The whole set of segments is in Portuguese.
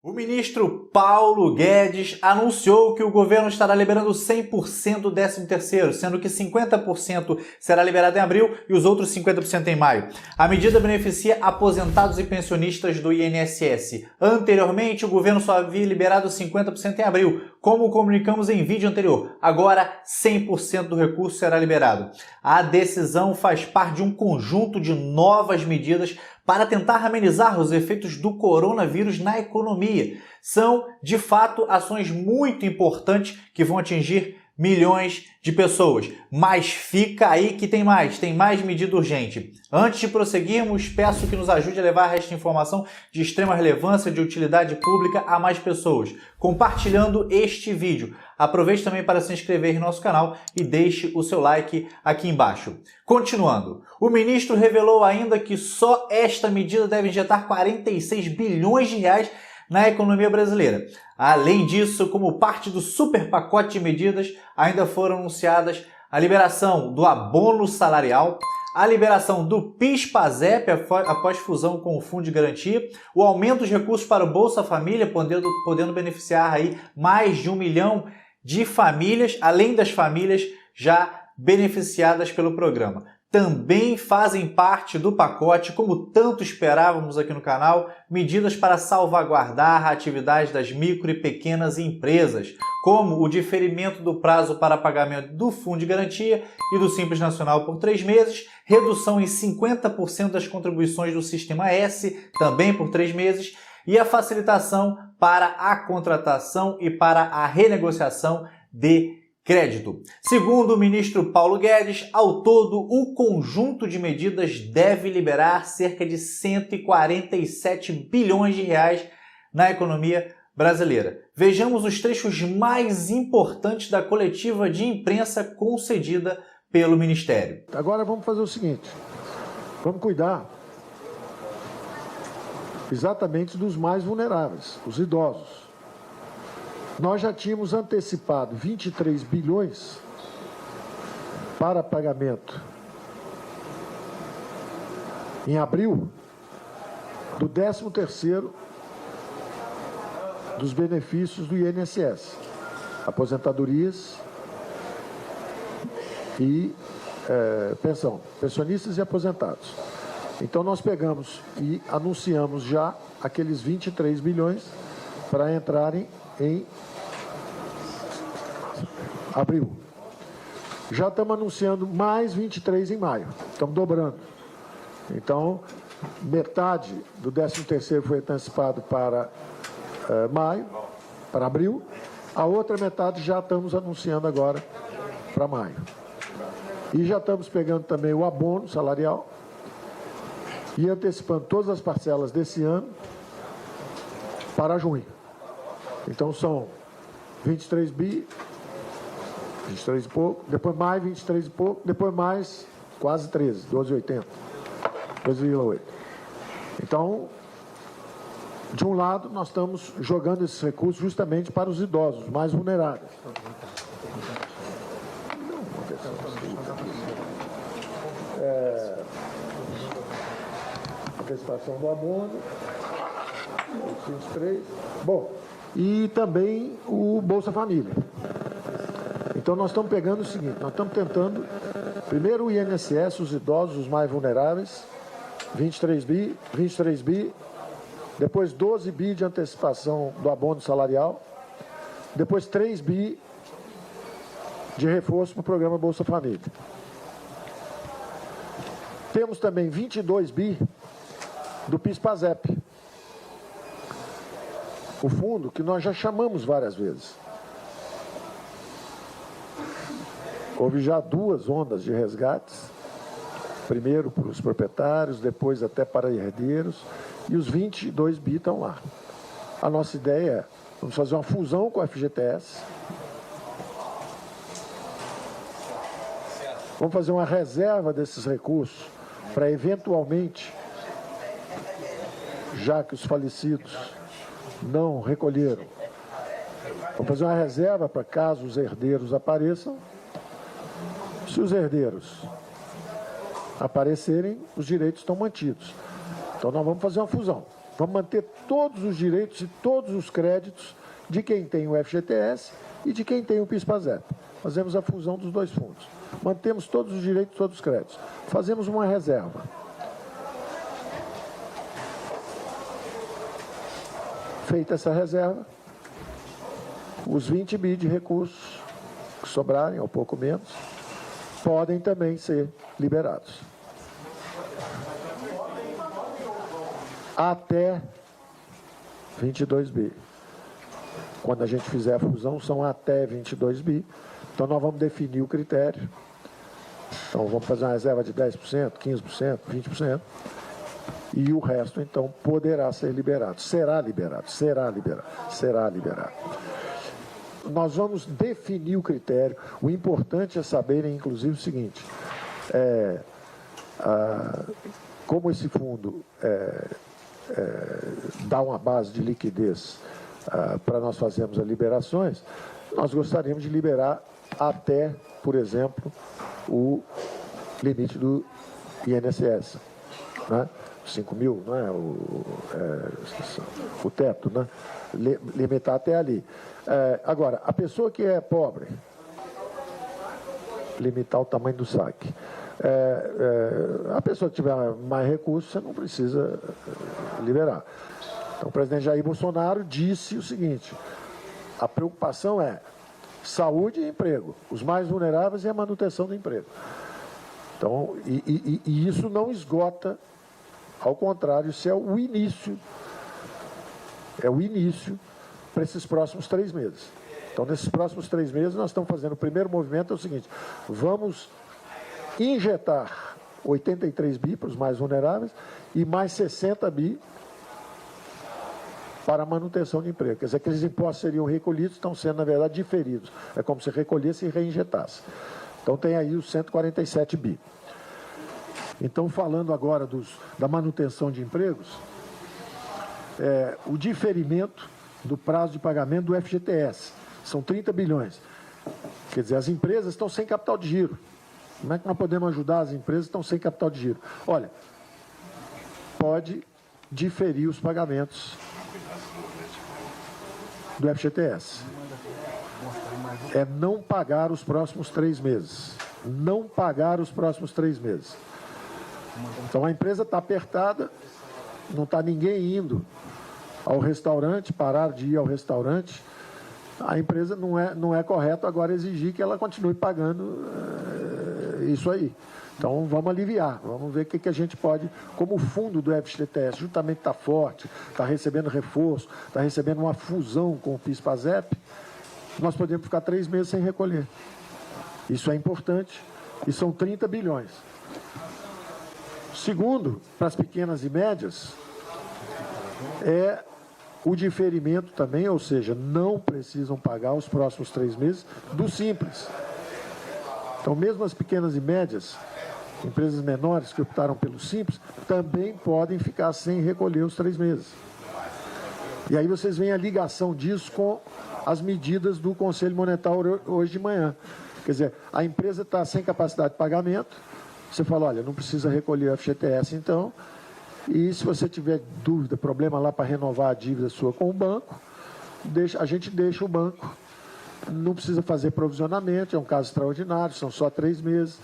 O ministro Paulo Guedes anunciou que o governo estará liberando 100% do 13º, sendo que 50% será liberado em abril e os outros 50% em maio. A medida beneficia aposentados e pensionistas do INSS. Anteriormente, o governo só havia liberado 50% em abril, como comunicamos em vídeo anterior. Agora, 100% do recurso será liberado. A decisão faz parte de um conjunto de novas medidas para tentar amenizar os efeitos do coronavírus na economia. São, de fato, ações muito importantes que vão atingir milhões de pessoas. Mas fica aí que tem mais medida urgente. Antes de prosseguirmos, peço que nos ajude a levar esta informação de extrema relevância, de utilidade pública a mais pessoas, compartilhando este vídeo. Aproveite também para se inscrever em nosso canal e deixe o seu like aqui embaixo. Continuando, o ministro revelou ainda que só esta medida deve injetar 46 bilhões de reais na economia brasileira. Além disso, como parte do super pacote de medidas, ainda foram anunciadas a liberação do abono salarial, a liberação do PIS/PASEP após fusão com o Fundo de Garantia, o aumento dos recursos para o Bolsa Família, podendo beneficiar aí mais de 1 milhão de famílias, além das famílias já beneficiadas pelo programa. Também fazem parte do pacote, como tanto esperávamos aqui no canal, medidas para salvaguardar a atividade das micro e pequenas empresas, como o diferimento do prazo para pagamento do Fundo de Garantia e do Simples Nacional por 3 meses, redução em 50% das contribuições do Sistema S, também por 3 meses, e a facilitação para a contratação e para a renegociação de crédito. Segundo o ministro Paulo Guedes, ao todo, o conjunto de medidas deve liberar cerca de 147 bilhões de reais na economia brasileira. Vejamos os trechos mais importantes da coletiva de imprensa concedida pelo Ministério. Agora vamos fazer o seguinte, vamos cuidar exatamente dos mais vulneráveis, os idosos. Nós já tínhamos antecipado 23 bilhões para pagamento em abril do 13º dos benefícios do INSS, aposentadorias e pensão, pensionistas e aposentados. Então nós pegamos e anunciamos já aqueles 23 bilhões para entrarem em abril. Já estamos anunciando mais 23 em maio. Estamos dobrando. Então, metade do 13º foi antecipado para maio, para abril. A outra metade já estamos anunciando agora para maio. E já estamos pegando também o abono salarial e antecipando todas as parcelas desse ano para junho. Então são 23 bi, 23 e pouco, depois mais 23 e pouco, depois mais quase 13, 12,80, 12,8. Então, de um lado, nós estamos jogando esses recursos justamente para os idosos, mais vulneráveis. Antecipação do abono, 23. Bom, e também o Bolsa Família. Então nós estamos pegando o seguinte, nós estamos tentando, primeiro o INSS, os idosos, os mais vulneráveis, 23 bi, depois 12 bi de antecipação do abono salarial, depois 3 bi de reforço para o programa Bolsa Família. Temos também 22 bi do PIS/PASEP, o fundo que nós já chamamos várias vezes. Houve já 2 ondas de resgates, primeiro para os proprietários, depois até para herdeiros, e os 22 bi estão lá. A nossa ideia é, vamos fazer uma fusão com a FGTS, vamos fazer uma reserva desses recursos para eventualmente, já que os falecidos não recolheram, vamos fazer uma reserva para caso os herdeiros apareçam. Se os herdeiros aparecerem, os direitos estão mantidos. Então nós vamos fazer uma fusão. Vamos manter todos os direitos e todos os créditos de quem tem o FGTS e de quem tem o PIS/PASEP. Fazemos a fusão dos dois fundos. Mantemos todos os direitos e todos os créditos. Fazemos uma reserva. Feita essa reserva, os 20 bi de recursos que sobrarem, ou pouco menos, podem também ser liberados. Até 22 bi. Quando a gente fizer a fusão, são até 22 bi. Então, nós vamos definir o critério. Então, vamos fazer uma reserva de 10%, 15%, 20%. E o resto, então, poderá ser liberado. Será liberado, será liberado, será liberado. Nós vamos definir o critério. O importante é saberem, inclusive, o seguinte. Como esse fundo dá uma base de liquidez para nós fazermos as liberações, nós gostaríamos de liberar até, por exemplo, o limite do INSS, né? 5 mil, não é? O teto, né? Limitar até ali. Agora, a pessoa que é pobre, limitar o tamanho do saque. A pessoa que tiver mais recursos, você não precisa liberar. Então, o presidente Jair Bolsonaro disse o seguinte: a preocupação é saúde e emprego, os mais vulneráveis e a manutenção do emprego. Então, e isso não esgota, ao contrário, isso é o início para esses próximos 3 meses. Então, nesses próximos 3 meses, nós estamos fazendo o primeiro movimento, é o seguinte: vamos injetar 83 bi para os mais vulneráveis e mais 60 bi para a manutenção de emprego. Quer dizer, aqueles impostos seriam recolhidos, estão sendo, na verdade, diferidos. É como se recolhesse e reinjetasse. Então, tem aí os 147 bi. Então, falando agora da manutenção de empregos, o diferimento do prazo de pagamento do FGTS, são 30 bilhões. Quer dizer, as empresas estão sem capital de giro. Como é que nós podemos ajudar as empresas que estão sem capital de giro? Olha, pode diferir os pagamentos do FGTS. É não pagar os próximos 3 meses. Não pagar os próximos 3 meses. Então, a empresa está apertada, não está ninguém indo ao restaurante, parar de ir ao restaurante. A empresa não é correto agora exigir que ela continue pagando isso aí. Então, vamos aliviar, vamos ver o que a gente pode, como o fundo do FGTS justamente está forte, está recebendo reforço, está recebendo uma fusão com o PIS/PASEP, nós podemos ficar 3 meses sem recolher. Isso é importante e são 30 bilhões. Segundo, para as pequenas e médias, é o diferimento também, ou seja, não precisam pagar os próximos 3 meses do Simples. Então, mesmo as pequenas e médias, empresas menores que optaram pelo Simples, também podem ficar sem recolher os 3 meses. E aí vocês veem a ligação disso com as medidas do Conselho Monetário hoje de manhã. Quer dizer, a empresa está sem capacidade de pagamento, você fala, olha, não precisa recolher o FGTS então, e se você tiver dúvida, problema lá para renovar a dívida sua com o banco, a gente deixa o banco, não precisa fazer provisionamento, é um caso extraordinário, são só 3 meses.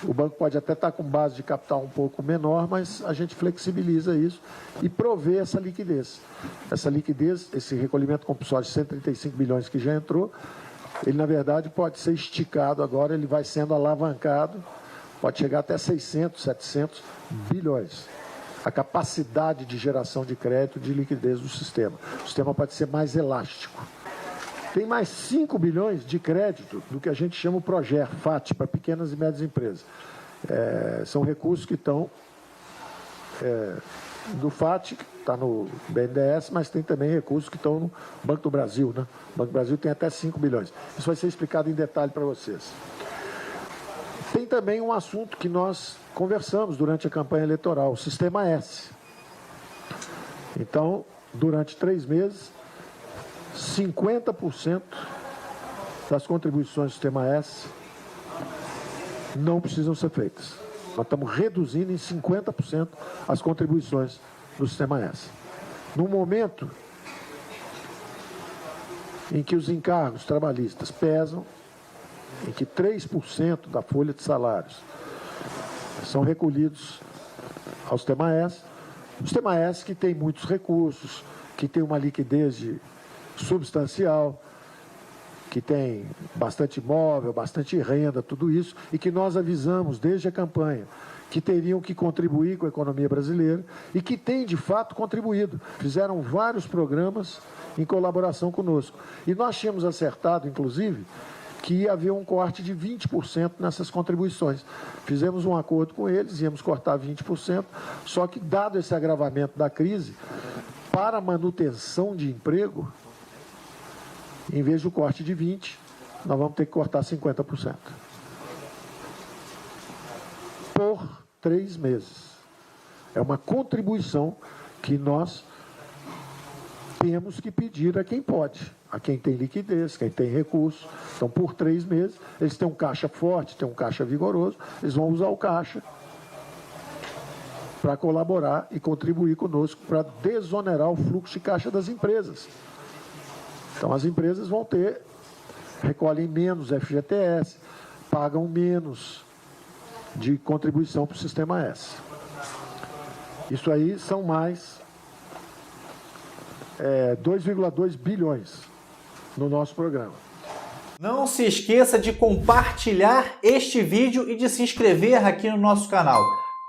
O banco pode até estar com base de capital um pouco menor, mas a gente flexibiliza isso e provê essa liquidez. Essa liquidez, esse recolhimento compulsório de 135 bilhões que já entrou, ele na verdade pode ser esticado agora, ele vai sendo alavancado, pode chegar até 600, 700 bilhões. A capacidade de geração de crédito, de liquidez do sistema. O sistema pode ser mais elástico. Tem mais 5 bilhões de crédito do que a gente chama o PROGER, FAT, para pequenas e médias empresas. São recursos que estão do FAT, que está no BNDES, mas tem também recursos que estão no Banco do Brasil, né? O Banco do Brasil tem até 5 bilhões. Isso vai ser explicado em detalhe para vocês. Tem também um assunto que nós conversamos durante a campanha eleitoral, o Sistema S. Então, durante 3 meses, 50% das contribuições do Sistema S não precisam ser feitas. Nós estamos reduzindo em 50% as contribuições do Sistema S. No momento em que os encargos trabalhistas pesam, em que 3% da folha de salários são recolhidos ao Sistema S, o Sistema S que tem muitos recursos, que tem uma liquidez substancial, que tem bastante imóvel, bastante renda, tudo isso, e que nós avisamos desde a campanha que teriam que contribuir com a economia brasileira e que têm, de fato, contribuído. Fizeram vários programas em colaboração conosco. E nós tínhamos acertado, inclusive, que ia haver um corte de 20% nessas contribuições. Fizemos um acordo com eles, íamos cortar 20%, só que, dado esse agravamento da crise, para a manutenção de emprego, em vez do corte de 20%, nós vamos ter que cortar 50%. Por 3 meses. É uma contribuição que nós temos que pedir a quem pode, a quem tem liquidez, quem tem recurso. Então, por 3 meses, eles têm um caixa forte, têm um caixa vigoroso, eles vão usar o caixa para colaborar e contribuir conosco para desonerar o fluxo de caixa das empresas. Então, as empresas vão recolhem menos FGTS, pagam menos de contribuição para o Sistema S. Isso aí são mais 2,2 bilhões no nosso programa. Não se esqueça de compartilhar este vídeo e de se inscrever aqui no nosso canal.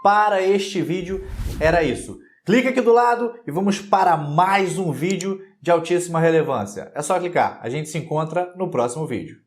Para este vídeo era isso. Clica aqui do lado e vamos para mais um vídeo de altíssima relevância. É só clicar. A gente se encontra no próximo vídeo.